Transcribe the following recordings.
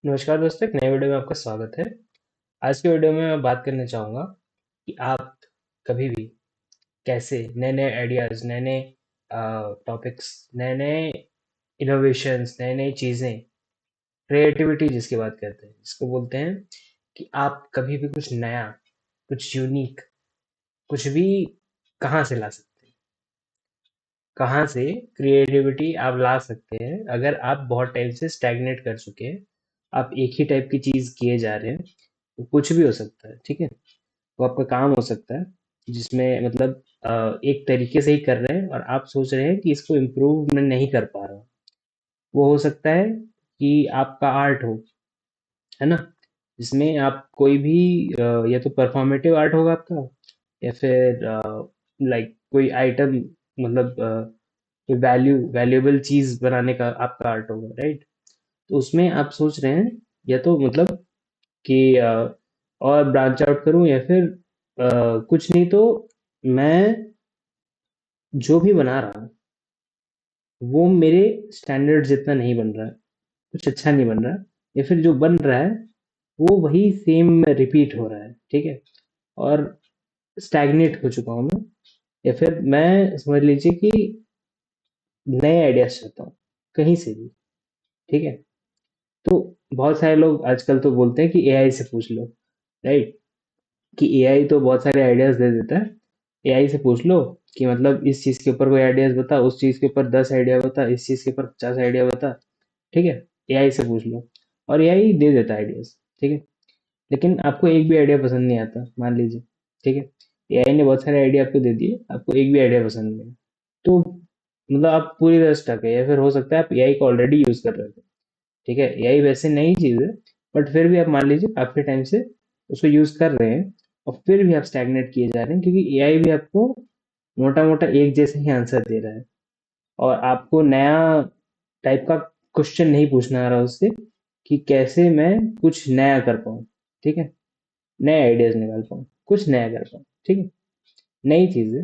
नमस्कार दोस्तों, एक नए वीडियो में आपका स्वागत है। आज के वीडियो में मैं बात करना चाहूँगा कि आप कभी भी कैसे नए-नए आइडियाज़, नए-नए टॉपिक्स, नए-नए इनोवेशंस, नई-नई चीज़ें, क्रिएटिविटी जिसकी बात करते हैं, जिसको बोलते हैं कि आप कभी भी कुछ नया, कुछ यूनिक, कुछ भी कहाँ से ला सकते हैं। कहाँ से क्रिएटिविटी आप ला सकते हैं अगर आप बहुत टाइम से स्टैग्नेट कर चुके हैं, आप एक ही टाइप की चीज़ किए जा रहे हैं। वो कुछ भी हो सकता है, ठीक है? वो आपका काम हो सकता है जिसमें मतलब एक तरीके से ही कर रहे हैं और आप सोच रहे हैं कि इसको इम्प्रूव मैं नहीं कर पा रहा हूँ। वो हो सकता है कि आपका आर्ट हो, है ना? जिसमें आप कोई भी या तो परफॉर्मेटिव आर्ट होगा आपका या फिर लाइक कोई आइटम मतलब कोई वैल्यूएबल चीज़ बनाने का आपका आर्ट होगा, राइट? तो उसमें आप सोच रहे हैं या तो मतलब कि और ब्रांच आउट करूं या फिर कुछ नहीं तो मैं जो भी बना रहा हूँ वो मेरे स्टैंडर्ड जितना नहीं बन रहा है, कुछ अच्छा नहीं बन रहा, या फिर जो बन रहा है वो वही सेम रिपीट हो रहा है, ठीक है? और स्टैग्नेट हो चुका हूँ मैं, या फिर मैं समझ लीजिए कि नए आइडियाज चाहता हूँ कहीं से भी, ठीक है? तो बहुत सारे लोग आजकल तो बोलते हैं कि एआई से पूछ लो, राइट? कि एआई तो बहुत सारे आइडियाज दे देता है। एआई से पूछ लो कि मतलब इस चीज के ऊपर कोई आइडियाज बता, उस चीज के ऊपर 10 आइडिया बता, इस चीज के ऊपर 50 आइडिया बता, ठीक है? एआई से पूछ लो और एआई दे देता है आइडियाज, ठीक है? लेकिन आपको एक भी आइडिया पसंद नहीं आता, मान लीजिए, ठीक है? एआई ने बहुत सारे आइडिया आपको दे दिए, आपको एक भी आइडिया पसंद नहीं है, तो मतलब आप पूरी तरह स्टक है, या फिर हो सकता है आप एआई को ऑलरेडी यूज कर रहे थे, ठीक है? एआई वैसे नई चीज है, बट फिर भी आप मान लीजिए काफी टाइम से उसको यूज कर रहे हैं और फिर भी आप स्टैग्नेट किए जा रहे हैं क्योंकि एआई भी आपको मोटा मोटा एक जैसे ही आंसर दे रहा है और आपको नया टाइप का क्वेश्चन नहीं पूछना आ रहा उससे कि कैसे मैं कुछ नया कर पाऊँ, ठीक है? नए आइडियाज निकाल पाऊँ, कुछ नया कर पाऊँ, ठीक है? नई चीजें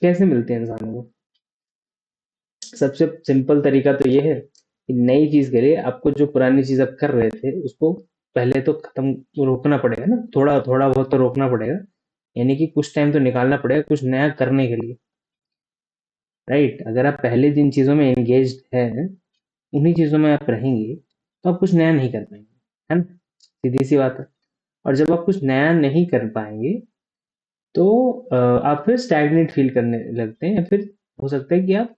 कैसे मिलती हैं इंसानों को? सबसे सिंपल तरीका तो ये है कि नई चीज के लिए आपको जो पुरानी चीज आप कर रहे थे उसको पहले तो खत्म रोकना पड़ेगा ना, थोड़ा थोड़ा बहुत तो रोकना पड़ेगा, यानी कि कुछ टाइम तो निकालना पड़ेगा कुछ नया करने के लिए, राइट? अगर आप पहले जिन चीजों में एंगेज हैं उन्हीं चीजों में आप रहेंगे तो आप कुछ नया नहीं कर पाएंगे, है ना? सीधी सी बात है। और जब आप कुछ नया नहीं कर पाएंगे तो आप फिर स्टैग्नेट फील करने लगते हैं, या फिर हो सकता है कि आप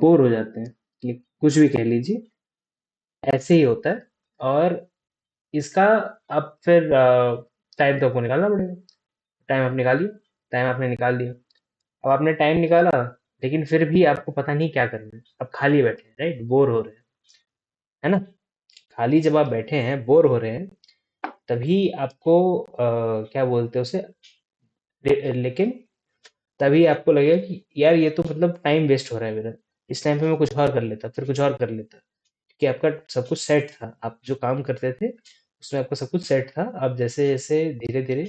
बोर हो जाते हैं, ये कुछ भी कह लीजिए, ऐसे ही होता है। और इसका अब फिर टाइम तो आपको निकालना पड़ेगा। टाइम आप निकालिए, टाइम आपने निकाल दिया। अब आपने टाइम निकाला, लेकिन फिर भी आपको पता नहीं क्या करना है, अब खाली बैठे हैं, राइट? बोर हो रहे हैं, है ना? खाली जब आप बैठे हैं, बोर हो रहे हैं, तभी आपको क्या बोलते हैं उसे, लेकिन तभी आपको लगेगा कि यार ये तो मतलब टाइम वेस्ट हो रहा है मेरा, इस टाइम पे मैं कुछ और कर लेता, फिर कुछ और कर लेता, कि आपका सब कुछ सेट था, आप जो काम करते थे उसमें आपका सब कुछ सेट था। आप जैसे जैसे धीरे धीरे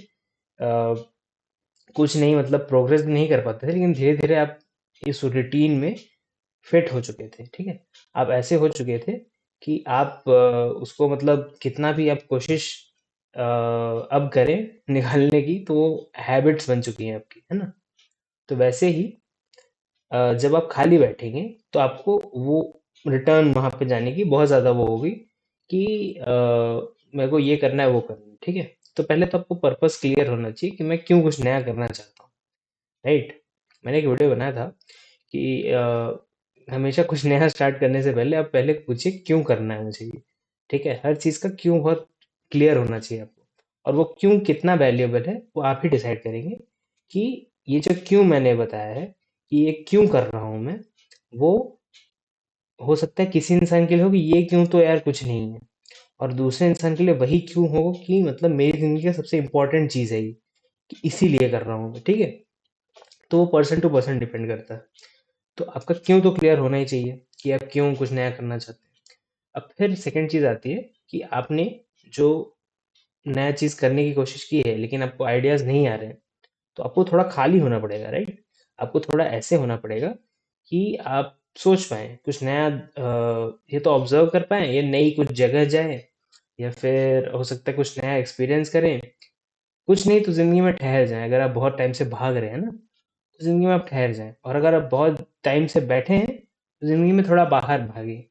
कुछ नहीं मतलब प्रोग्रेस भी नहीं कर पाते थे, लेकिन धीरे धीरे आप इस रूटीन में फिट हो चुके थे, ठीक है? आप ऐसे हो चुके थे कि आप उसको मतलब कितना भी आप कोशिश अब करें निकालने की, तो वो हैबिट्स बन चुकी हैं आपकी, है ना? तो वैसे ही जब आप खाली बैठेंगे तो आपको वो रिटर्न वहां पे जाने की बहुत ज्यादा वो होगी कि मेरे को ये करना है वो करना है, ठीक है? तो पहले तो आपको पर्पस क्लियर होना चाहिए कि मैं क्यों कुछ नया करना चाहता हूँ, राइट? मैंने एक वीडियो बनाया था कि हमेशा कुछ नया स्टार्ट करने से पहले आप पहले पूछिए क्यों करना है मुझे ये, ठीक है? हर चीज का क्यों बहुत क्लियर होना चाहिए आपको, और वो क्यों कितना वैल्यूएबल है वो आप ही डिसाइड करेंगे कि ये जो क्यों मैंने बताया है कि ये क्यों कर रहा हूं मैं, वो हो सकता है किसी इंसान के लिए हो कि ये क्यों तो यार कुछ नहीं है, और दूसरे इंसान के लिए वही क्यों हो कि मतलब मेरी जिंदगी का सबसे इंपॉर्टेंट चीज है ये, कि इसीलिए कर रहा हूँ मैं, ठीक है? तो वो पर्सन टू पर्सन डिपेंड करता है। तो आपका क्यों तो क्लियर होना ही चाहिए कि आप क्यों कुछ नया करना चाहते हैं। अब फिर सेकंड चीज आती है कि आपने जो नया चीज करने की कोशिश की है लेकिन आपको आइडियाज नहीं आ रहे हैं, तो आपको थोड़ा खाली होना पड़ेगा, राइट? आपको थोड़ा ऐसे होना पड़ेगा कि आप सोच पाएँ, कुछ नया ये तो ऑब्ज़र्व कर पाएँ, या नई कुछ जगह जाएँ, या फिर हो सकता है कुछ नया एक्सपीरियंस करें। कुछ नहीं तो ज़िंदगी में ठहर जाएँ। अगर आप बहुत टाइम से भाग रहे हैं ना, तो ज़िंदगी में आप ठहर जाएँ, और अगर आप बहुत टाइम से बैठे हैं, तो ज़िंदगी में थोड़ा बाहर भागें,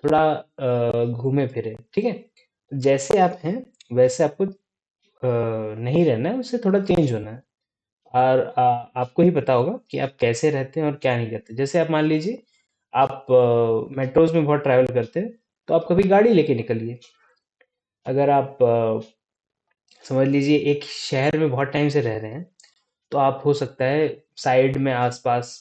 थोड़ा घूमें-फिरें, ठीक है? तो जैसे आप हैं, वैसे आपको नहीं रहना है, उससे थोड़ा चेंज होना है। और आपको ही पता होगा कि आप कैसे रहते हैं और क्या नहीं करते। जैसे आप मान लीजिए, आप मेट्रोज़ में बहुत ट्रैवल करते हैं, तो आप कभी गाड़ी लेके निकलिए। अगर आप समझ लीजिए एक शहर में बहुत टाइम से रह रहे हैं, तो आप हो सकता है साइड में आस-पास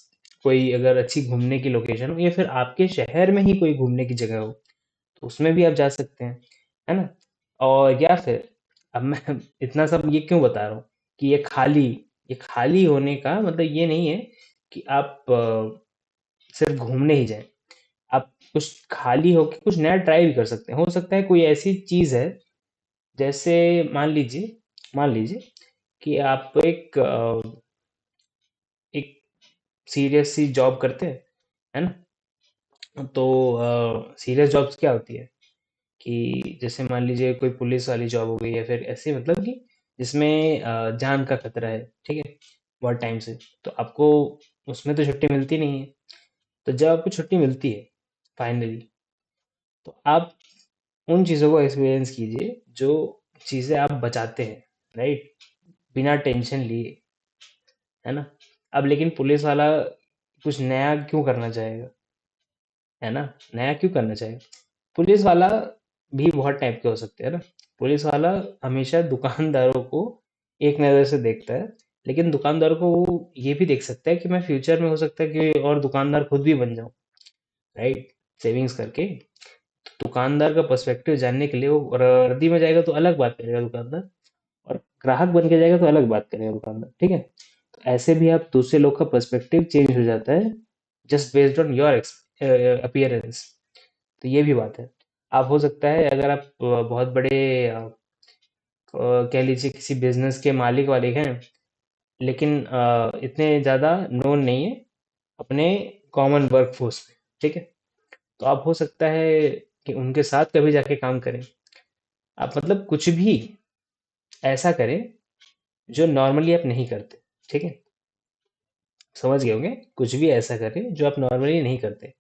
कोई अगर अच्छी घूमने की लोकेशन हो, या फिर आपके शहर में ही कोई घूमने की जगह हो, तो उसमें भी आप जा सकते हैं, है ना? और या फिर अब मैं इतना सब ये क्यों बता रहा हूँ कि ये खाली होने का मतलब ये नहीं है कि आप सिर्फ घूमने ही जाएं। आप कुछ खाली होके कुछ नया ट्राई भी कर सकते हैं। हो सकता है कोई ऐसी चीज़ है, जैसे मान लीजिए कि आप एक सीरियस सी जॉब करते हैं, है ना? तो सीरियस जॉब्स क्या होती है कि जैसे मान लीजिए कोई पुलिस वाली जॉब हो गई, या फिर ऐसे मतलब कि जिसमें जान का खतरा है, ठीक है, बहुत टाइम से, तो आपको उसमें तो छुट्टी मिलती नहीं है। तो जब आपको छुट्टी मिलती है फाइनली, तो आप उन चीज़ों को एक्सपीरियंस कीजिए जो चीज़ें आप बचाते हैं, राइट, बिना टेंशन लिए, है ना? अब लेकिन पुलिस वाला कुछ नया क्यों करना चाहेगा, है ना? नया क्यों करना चाहेगा? पुलिस वाला भी बहुत टाइप के हो सकते हैं ना। पुलिस वाला हमेशा दुकानदारों को एक नज़र से देखता है, लेकिन दुकानदार को वो ये भी देख सकता है कि मैं फ्यूचर में हो सकता है कि और दुकानदार खुद भी बन जाऊं, राइट, सेविंग्स करके। तो दुकानदार का पर्सपेक्टिव जानने के लिए वो वर्दी में जाएगा तो अलग बात करेगा दुकानदार, और ग्राहक बन के जाएगा तो अलग बात करेगा दुकानदार, ठीक है? तो ऐसे भी आप दूसरे लोग का पर्सपेक्टिव चेंज हो जाता है, just based on your appearance. तो ये भी बात है। आप हो सकता है अगर आप बहुत बड़े कह लीजिए किसी बिजनेस के मालिक वालिक हैं, लेकिन इतने ज़्यादा नोन नहीं है अपने कॉमन वर्क फोर्स में, ठीक है? तो आप हो सकता है कि उनके साथ कभी जाके काम करें। आप मतलब कुछ भी ऐसा करें जो नॉर्मली आप नहीं करते, ठीक है? समझ गए होंगे, कुछ भी ऐसा करें जो आप नॉर्मली नहीं करते।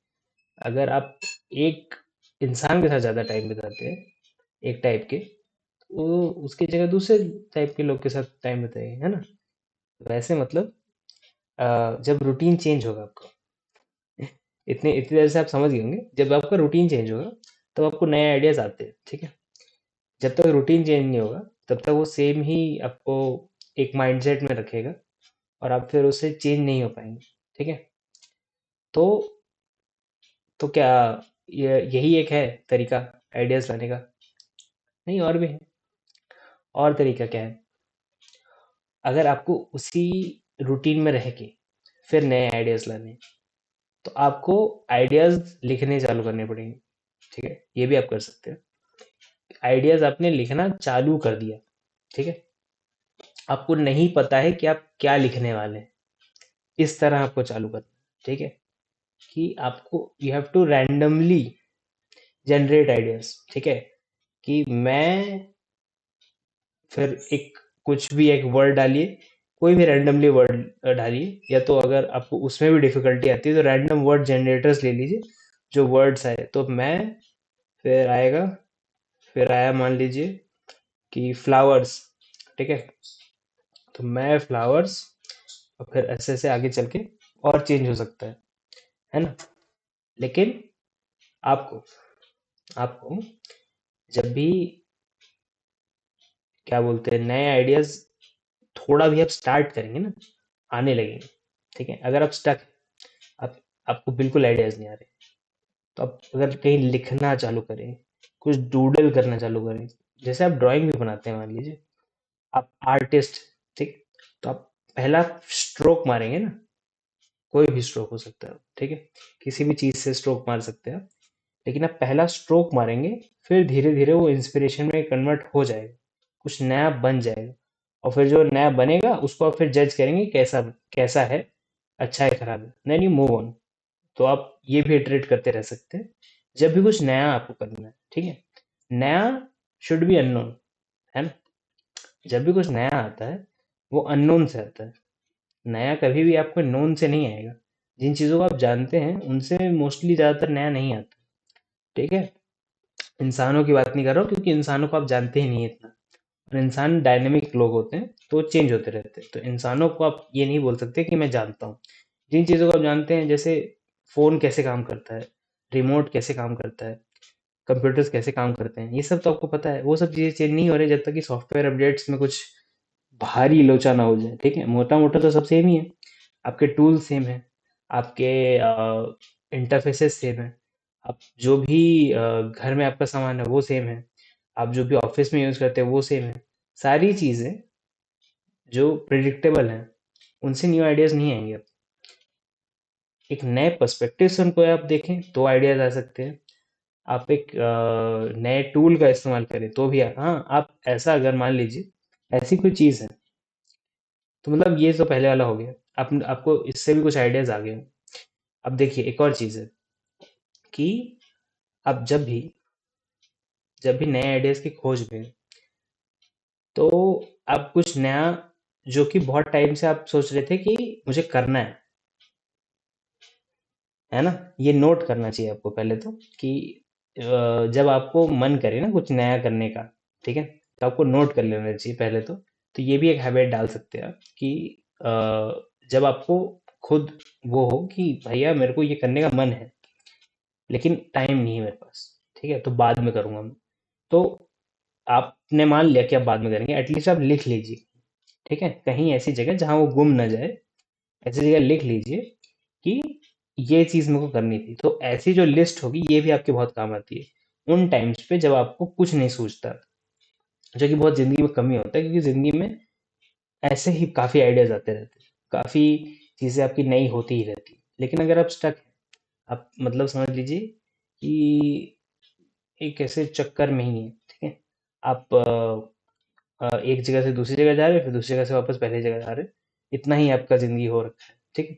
अगर आप एक इंसान के साथ ज़्यादा टाइम बिताते हैं, एक टाइप के, वो उसकी जगह दूसरे टाइप के लोग के साथ टाइम बिताइए, है ना? वैसे मतलब जब रूटीन चेंज होगा आपका, इतने इतनी देर से आप समझ गए होंगे, जब आपका रूटीन चेंज होगा तब आपको नए आइडियाज आते हैं, ठीक है? जब तक रूटीन चेंज नहीं होगा, तब तक वो सेम ही आपको एक माइंडसेट में रखेगा, और आप फिर उससे चेंज नहीं हो पाएंगे, ठीक है? तो क्या ये यही एक है तरीका आइडियाज लाने का? नहीं, और भी है। और तरीका क्या है? अगर आपको उसी रूटीन में रह के फिर नए आइडियाज लाने हैं, तो आपको आइडियाज लिखने चालू करने पड़ेंगे, ठीक है? ये भी आप कर सकते हैं। आइडियाज आपने लिखना चालू कर दिया, ठीक है? आपको नहीं पता है कि आप क्या लिखने वाले हैं, इस तरह आपको चालू करना है, ठीक है? कि आपको you have to randomly generate ideas, ठीक है? कि मैं फिर एक कुछ भी एक वर्ड डालिए, कोई भी रैंडमली वर्ड डालिए, या तो अगर आपको उसमें भी डिफिकल्टी आती है तो रैंडम वर्ड जनरेटर्स ले लीजिए, जो वर्ड्स आए तो मैं, फिर आएगा, फिर आया मान लीजिए कि फ्लावर्स, ठीक है? तो मैं फ्लावर्स, और फिर ऐसे ऐसे आगे चल के और चेंज हो सकता है ना? लेकिन आपको आपको जब भी क्या बोलते हैं नए आइडियाज थोड़ा भी आप स्टार्ट करेंगे ना, आने लगेंगे, ठीक है? अगर आप स्टक, आप आपको बिल्कुल आइडियाज नहीं आ रहे, तो आप अगर कहीं लिखना चालू करें, कुछ डूडल करना चालू करें, जैसे आप ड्राइंग भी बनाते हैं मान लीजिए, आप आर्टिस्ट, ठीक, तो आप पहला स्ट्रोक मारेंगे ना, कोई भी स्ट्रोक हो सकता है, ठीक है? किसी भी चीज से स्ट्रोक मार सकते हैं आप, लेकिन आप पहला स्ट्रोक मारेंगे, फिर धीरे धीरे वो इंस्पिरेशन में कन्वर्ट हो जाएगा, कुछ नया बन जाएगा, और फिर जो नया बनेगा उसको आप फिर जज करेंगे कैसा कैसा है, अच्छा है खराब है, नहीं नहीं मूव ऑन। तो आप ये भी इटरेट करते रह सकते हैं जब भी कुछ नया आपको करना है, ठीक है। नया शुड बी अननोन, है ना। जब भी कुछ नया आता है वो अननोन से आता है। नया कभी भी आपको नोन से नहीं आएगा। जिन चीज़ों को आप जानते हैं उनसे मोस्टली ज़्यादातर नया नहीं आता, ठीक है। इंसानों की बात नहीं कर रहा हूँ क्योंकि इंसानों को आप जानते ही नहीं है इतना, और इंसान डायनेमिक लोग होते हैं तो चेंज होते रहते हैं। तो इंसानों को आप ये नहीं बोल सकते कि मैं जानता हूँ। जिन चीज़ों को आप जानते हैं, जैसे फ़ोन कैसे काम करता है, रिमोट कैसे काम करता है, कंप्यूटर्स कैसे काम करते हैं, ये सब तो आपको पता है। वो सब चीज़ें चेंज नहीं हो रही जब तक कि सॉफ्टवेयर अपडेट्स में कुछ भारी लोचा ना हो जाए, ठीक है। मोटा मोटा तो सब सेम ही है। आपके टूल सेम है, आपके इंटरफेसेस सेम है, आप जो भी घर में आपका सामान है वो सेम है, आप जो भी ऑफिस में यूज़ करते हैं वो सेम है। सारी चीज़ें जो प्रिडिक्टेबल हैं उनसे न्यू आइडियाज़ नहीं आएंगे। एक नए पर्सपेक्टिव से उनको आप देखें तो आइडियाज़ आ सकते हैं। आप एक नए टूल का इस्तेमाल करें तो भी हाँ, आप ऐसा अगर मान लीजिए ऐसी कोई चीज़ है, तो मतलब ये तो पहले वाला हो गया। आप आपको इससे भी कुछ आइडियाज़ आ गए। अब देखिए एक और चीज़ है कि आप जब भी नए आइडियाज़ की खोज में, तो आप कुछ नया जो कि बहुत टाइम से आप सोच रहे थे कि मुझे करना है ना। ये नोट करना चाहिए आपको पहले तो कि जब आपको मन करे ना कुछ नया करने का, ठीक है, तो आपको नोट कर लेना चाहिए पहले तो ये भी एक हैबिट डाल सकते हैं आप कि अ, जब आपको खुद वो हो कि भैया मेरे को ये करने का मन है लेकिन टाइम नहीं है मेरे पास, ठीक है, तो बाद में करूँगा मैं। तो आपने मान लिया कि आप बाद में करेंगे, एटलीस्ट आप लिख लीजिए, ठीक है, कहीं ऐसी जगह जहाँ वो गुम ना जाए। ऐसी जगह लिख लीजिए कि ये चीज़ मेरे को करनी थी। तो ऐसी जो लिस्ट होगी ये भी आपके बहुत काम आती है उन टाइम्स पे जब आपको कुछ नहीं सूझता, जो कि बहुत ज़िंदगी में कम ही होता है क्योंकि ज़िंदगी में ऐसे ही काफ़ी आइडियाज़ आते रहते हैं, काफ़ी चीज़ें आपकी नई होती ही रहती हैं। लेकिन अगर आप स्टक हैं, आप मतलब समझ लीजिए कि एक ऐसे चक्कर में ही है, ठीक है। आप एक जगह से दूसरी जगह जा रहे हैं, फिर दूसरी जगह से वापस पहली जगह जा रहे हैं। इतना ही आपका ज़िंदगी हो रखा है, ठीक है।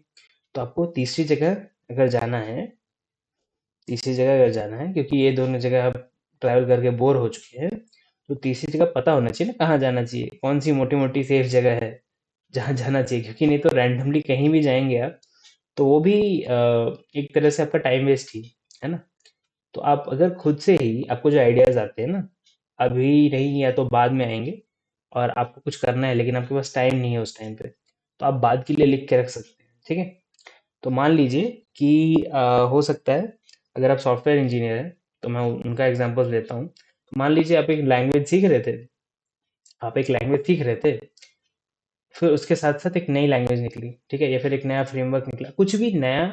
तो आपको तीसरी जगह अगर जाना है, तीसरी जगह अगर जाना है क्योंकि ये दोनों जगह आप ट्रैवल करके बोर हो चुके हैं, तो तीसरी जगह पता होना चाहिए ना कहाँ जाना चाहिए, कौन सी मोटी मोटी सेफ जगह है जहाँ जाना चाहिए, क्योंकि नहीं तो रैंडमली कहीं भी जाएंगे आप तो वो भी एक तरह से आपका टाइम वेस्ट ही है ना। तो आप अगर खुद से ही आपको जो आइडियाज आते हैं ना, अभी नहीं या तो बाद में आएंगे, और आपको कुछ करना है लेकिन आपके पास टाइम नहीं है उस टाइम पे, तो आप बाद के लिए लिख के रख सकते हैं, ठीक है। तो मान लीजिए कि हो सकता है अगर आप सॉफ्टवेयर इंजीनियर हैं, तो मैं उनका एग्जांपल लेता हूँ। तो मान लीजिए आप एक लैंग्वेज सीख रहे थे, आप एक लैंग्वेज सीख रहे थे, फिर उसके साथ साथ एक नई लैंग्वेज निकली, ठीक है, या फिर एक नया फ्रेमवर्क निकला, कुछ भी नया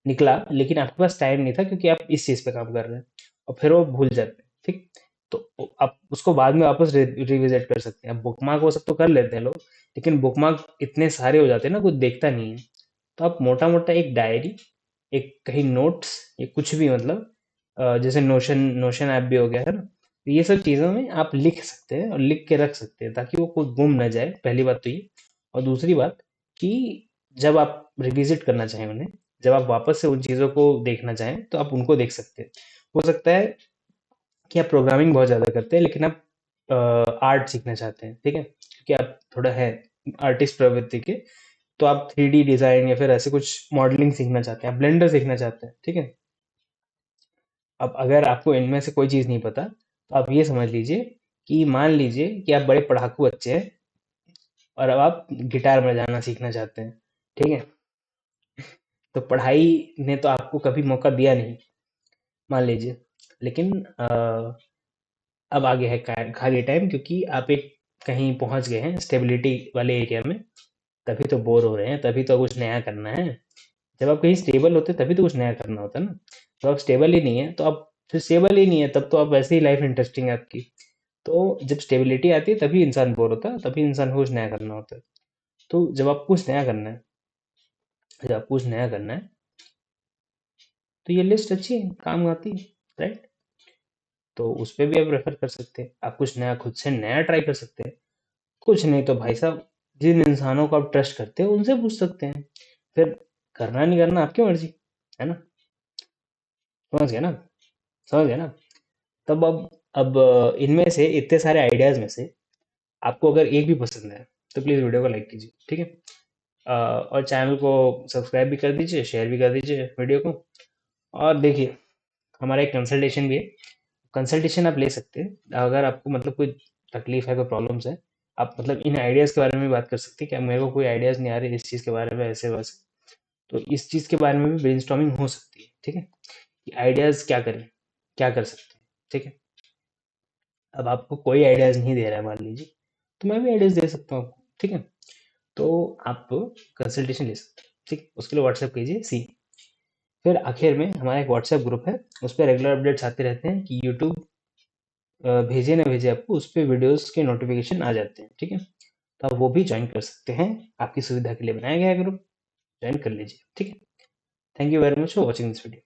निकला, लेकिन आपके पास टाइम नहीं था क्योंकि आप इस चीज़ पे काम कर रहे हैं, और फिर वो भूल जाते हैं, ठीक। तो आप उसको बाद में वापस रिविजिट कर सकते हैं। अब बुकमार्क वो सब तो कर लेते हैं लोग, लेकिन बुकमार्क इतने सारे हो जाते हैं ना, कुछ देखता नहीं है। तो आप मोटा मोटा एक डायरी, एक कहीं नोट्स, या कुछ भी मतलब जैसे नोशन नोशन ऐप भी हो गया है ना, तो ये सब चीज़ों में आप लिख सकते हैं और लिख के रख सकते हैं ताकि वो कोई गुम ना जाए, पहली बात तो ये। और दूसरी बात कि जब आप रिविजिट करना चाहें उन्हें, जब आप वापस से उन चीज़ों को देखना चाहें तो आप उनको देख सकते हैं। हो सकता है कि आप प्रोग्रामिंग बहुत ज़्यादा करते हैं लेकिन आप आर्ट सीखना चाहते हैं, ठीक है, क्योंकि आप थोड़ा है आर्टिस्ट प्रवृत्ति के, तो आप 3D डिज़ाइन या फिर ऐसे कुछ मॉडलिंग सीखना चाहते हैं, आप ब्लेंडर सीखना चाहते हैं, ठीक है। अब अगर आपको इनमें से कोई चीज़ नहीं पता, तो आप ये समझ लीजिए कि मान लीजिए कि आप बड़े पढ़ाकू बच्चे हैं और अब आप गिटार बजाना सीखना चाहते हैं, ठीक है। तो पढ़ाई ने तो आपको कभी मौका दिया नहीं, मान लीजिए, लेकिन अब आ गया है खाली टाइम क्योंकि आप एक कहीं पहुंच गए हैं स्टेबिलिटी वाले एरिया में, तभी तो बोर हो रहे हैं, तभी तो कुछ नया करना है। जब आप कहीं स्टेबल होते हैं तभी तो कुछ नया करना होता है ना। तो आप स्टेबल ही नहीं है तो आप, फिर स्टेबल ही नहीं है तब तो आप वैसे ही लाइफ इंटरेस्टिंग है आपकी। तो जब स्टेबिलिटी आती है तभी इंसान बोर होता है, तभी इंसान को कुछ नया करना होता है। तो जब आप कुछ नया करना है, जब आप कुछ नया करना है, तो ये लिस्ट अच्छी है, काम आती है, राइट। तो उस पर भी आप रेफर कर सकते हैं, आप कुछ नया खुद से नया ट्राई कर सकते हैं। कुछ नहीं तो भाई साहब, जिन इंसानों को आप ट्रस्ट करते हो उनसे पूछ सकते हैं। फिर करना नहीं करना आपकी मर्जी, है ना। समझ गए ना? समझ गए ना? तब अब इनमें से इतने सारे आइडियाज़ में से आपको अगर एक भी पसंद है, तो प्लीज़ वीडियो को लाइक कीजिए, ठीक है? और चैनल को सब्सक्राइब भी कर दीजिए, शेयर भी कर दीजिए वीडियो को। और देखिए, हमारा एक कंसल्टेशन भी है। कंसल्टेशन आप ले सकते हैं अगर आपको मतलब कोई तकलीफ है, कोई प्रॉब्लम्स है। आप मतलब इन आइडियाज़ के बारे में भी बात कर सकते हैं कि मेरे को कोई आइडियाज़ नहीं आ रहे इस चीज़ के बारे में, ऐसे वैसे। तो इस चीज़ के बारे में भी ब्रेनस्टॉर्मिंग हो सकती है, ठीक है? कि आइडियाज़ क्या करें, क्या कर सकते हैं, ठीक है? अब आपको कोई आइडियाज़ नहीं दे रहा है मान लीजिए, तो मैं भी आइडियाज़ दे सकता हूँ आपको, ठीक है? तो आप कंसल्टेशन ले सकते हैं, ठीक है? उसके लिए व्हाट्सएप कीजिए सी। फिर आखिर में हमारा एक व्हाट्सएप ग्रुप है, उस पे रेगुलर अपडेट्स आते रहते हैं कि यूट्यूब भेजे ना भेजे आपको उस पे वीडियोज़ के नोटिफ़िकेशन आ जाते हैं, ठीक है? तो आप वो भी जॉइन कर सकते हैं, आपकी सुविधा के लिए बनाया गया है ग्रुप, जॉइन कर लीजिए, ठीक है? Thank you very much for watching this video.